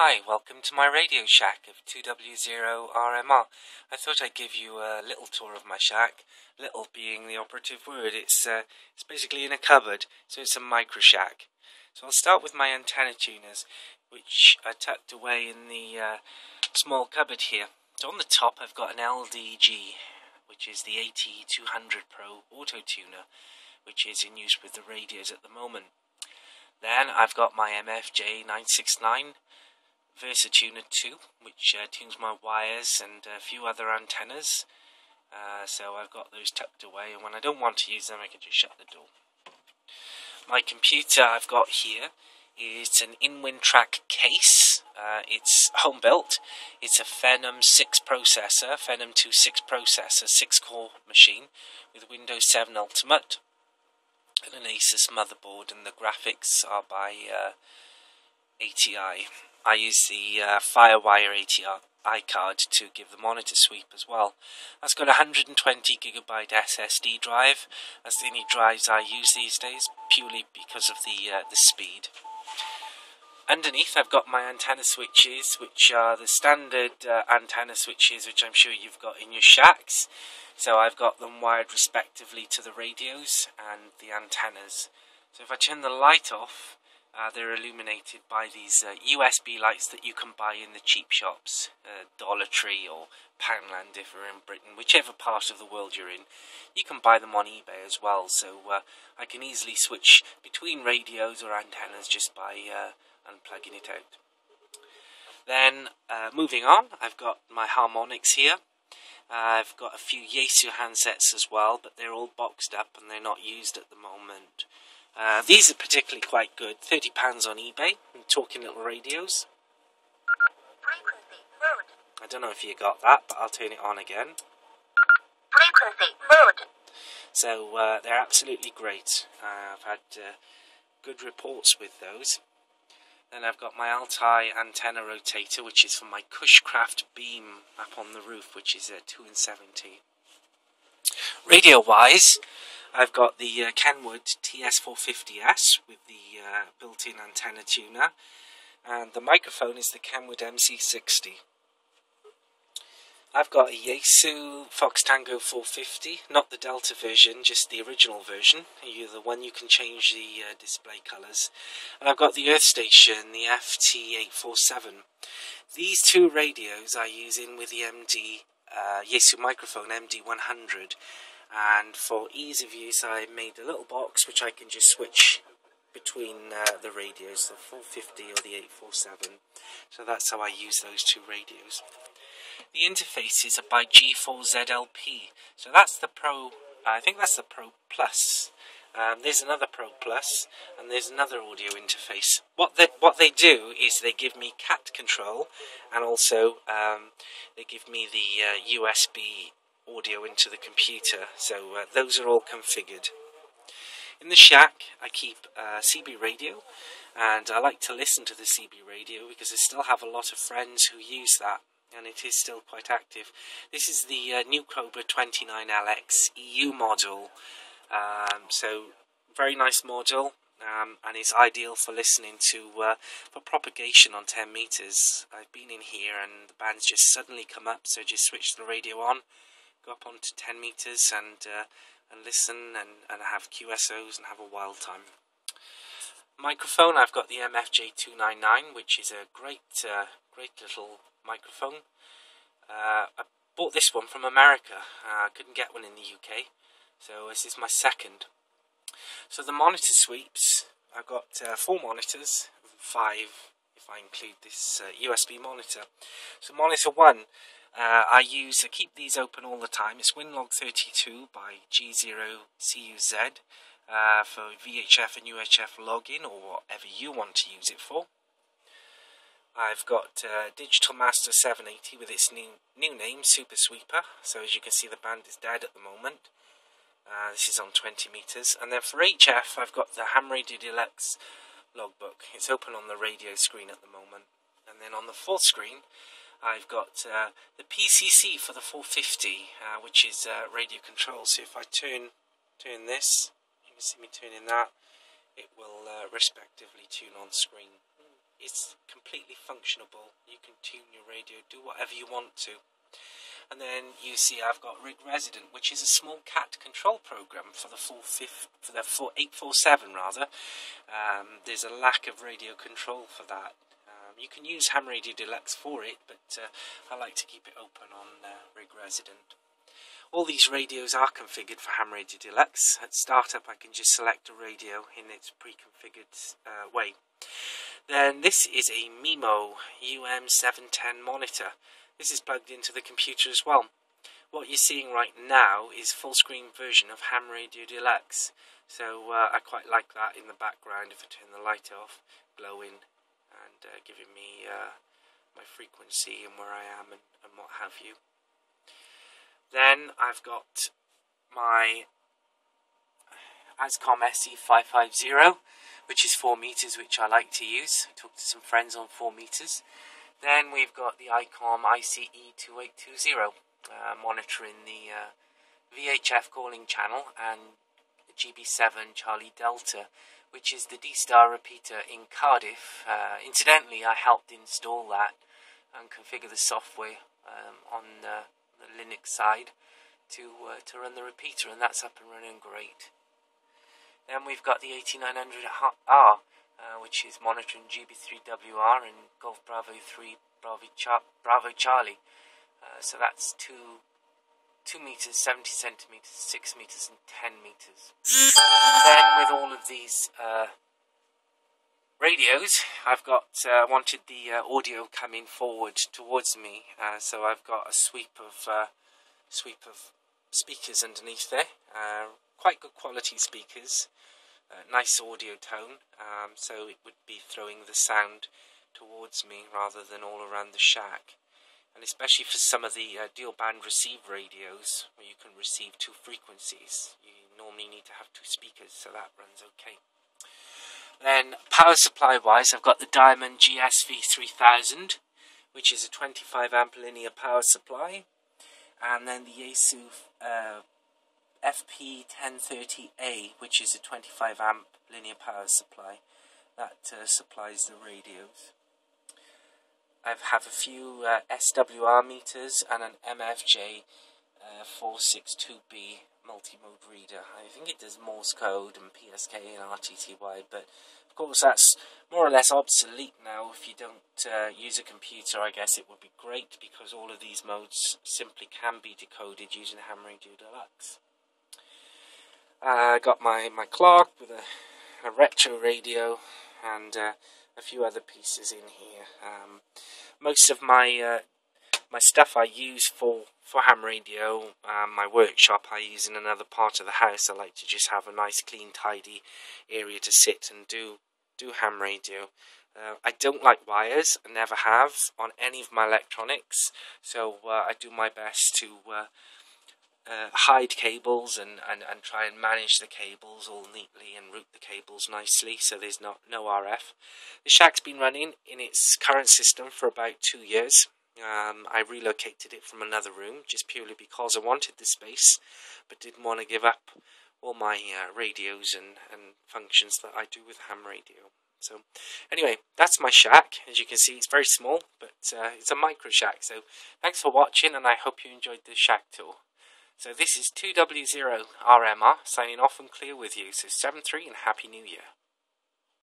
Hi, welcome to my Radio Shack of 2W0RMR. I thought I'd give you a little tour of my shack, little being the operative word. It's basically in a cupboard, so it's a micro shack. So I'll start with my antenna tuners, which are tucked away in the small cupboard here. So on the top I've got an LDG, which is the AT200 Pro auto tuner, which is in use with the radios at the moment. Then I've got my MFJ969 VersaTuner 2, which tunes my wires and a few other antennas. So I've got those tucked away, and when I don't want to use them I can just shut the door. My computer I've got here is an InWinTrack case. It's home built. It's a Phenom 6 processor, Phenom 2.6 processor, 6-core machine with Windows 7 Ultimate and an Asus motherboard, and the graphics are by ATI. I use the Firewire ATI card to give the monitor sweep as well. That's got a 120GB SSD drive. That's the only drives I use these days, purely because of the speed. Underneath I've got my antenna switches, which are the standard antenna switches which I'm sure you've got in your shacks. So I've got them wired respectively to the radios and the antennas. So if I turn the light off, they're illuminated by these USB lights that you can buy in the cheap shops, Dollar Tree or Poundland if you're in Britain, whichever part of the world you're in. You can buy them on eBay as well, so I can easily switch between radios or antennas just by unplugging it out. Then moving on, I've got my harmonics here. I've got a few Yaesu handsets as well, but they're all boxed up and they're not used at the moment. These are particularly quite good, £30 on eBay. I'm talking little radios. Frequency mode. I don't know if you got that, but I'll turn it on again. Frequency mode. So they're absolutely great. I've had good reports with those. Then I've got my Altai antenna rotator, which is for my Cushcraft beam up on the roof, which is a 2 in 70. Radio-wise, I've got the Kenwood TS450S with the built-in antenna tuner, and the microphone is the Kenwood MC60. I've got a Yaesu Fox Tango 450, not the Delta version, just the original version, the one you can change the display colours. And I've got the Earth Station, the FT847. These two radios I use in with the Yaesu microphone MD100. And for ease of use I made a little box which I can just switch between the radios, the 450 or the 847. So that's how I use those two radios. The interfaces are by G4ZLP. So that's the Pro, I think that's the Pro Plus. There's another Pro Plus and there's another audio interface. What they do is they give me cat control, and also they give me the USB audio into the computer, so those are all configured. In the shack I keep a CB radio, and I like to listen to the CB radio because I still have a lot of friends who use that, and it is still quite active. This is the new Cobra 29LX EU model, so very nice model, and it's ideal for listening to for propagation on 10 meters. I've been in here and the bands just suddenly come up, so just switch the radio on, go up onto 10 meters and listen and have QSOs and have a wild time. Microphone, I've got the MFJ299, which is a great little microphone. I bought this one from America. I couldn't get one in the UK, so this is my second. So the monitor sweeps, I've got 4 monitors, 5 if I include this USB monitor. So monitor 1, I keep these open all the time. It's Winlog32 by G0CUZ for VHF and UHF login, or whatever you want to use it for. I've got Digital Master 780 with its new name, Super Sweeper. So as you can see, the band is dead at the moment. This is on 20 meters. And then for HF, I've got the Ham Radio Deluxe logbook. It's open on the radio screen at the moment. And then on the full screen, I've got the PCC for the 450, which is radio control. So if I turn this, you can see me turning that, it will respectively tune on screen. it's completely functionable. You can tune your radio, do whatever you want to. And then you see I've got Rig Resident, which is a small cat control program for the 847 rather. There's a lack of radio control for that. You can use Ham Radio Deluxe for it, but I like to keep it open on Rig Resident. All these radios are configured for Ham Radio Deluxe. At startup I can just select a radio in its pre-configured way. Then this is a MIMO UM710 monitor. This is plugged into the computer as well. What you're seeing right now is full screen version of Ham Radio Deluxe. So I quite like that in the background if I turn the light off, glowing and giving me my frequency and where I am and what have you. Then I've got my Ascom SE550, which is 4 meters, which I like to use. I talked to some friends on 4 meters. Then we've got the ICOM ICE2820, monitoring the VHF calling channel and GB7 Charlie Delta, which is the D-Star repeater in Cardiff. Incidentally, I helped install that and configure the software on the Linux side to run the repeater, and that's up and running great. Then we've got the 8900R, which is monitoring GB3WR and Golf Bravo 3 Bravo Charlie. So that's 2 meters, 70 centimeters, 6 meters and 10 meters. Then with all of these radios, I've got wanted the audio coming forward towards me, so I've got a sweep of speakers underneath there. Quite good quality speakers. Nice audio tone, so it would be throwing the sound towards me rather than all around the shack. And especially for some of the dual band receive radios, where you can receive 2 frequencies, you normally need to have 2 speakers, so that runs okay. Then power supply wise, I've got the Diamond GSV3000, which is a 25 amp linear power supply, and then the Yaesu FP1030A, which is a 25 amp linear power supply that supplies the radios. I have a few SWR meters and an MFJ 462B multi-mode reader. I think it does Morse code and PSK and RTTY, but of course that's more or less obsolete now. If you don't use a computer, I guess it would be great, because all of these modes simply can be decoded using Ham Radio Deluxe. I got my clock with a retro radio and a few other pieces in here. Most of my stuff I use for ham radio, my workshop I use in another part of the house. I like to just have a nice clean tidy area to sit and do ham radio. I don't like wires, I never have on any of my electronics, so I do my best to hide cables and try and manage the cables all neatly and route the cables nicely so there's no RF. The shack's been running in its current system for about 2 years. I relocated it from another room just purely because I wanted the space but didn't want to give up all my radios and functions that I do with ham radio. So anyway, that's my shack. As you can see, it's very small, but it's a micro shack. So thanks for watching, and I hope you enjoyed this shack tour. So this is 2W0RMR signing off and clear with you. So 7-3 and Happy New Year.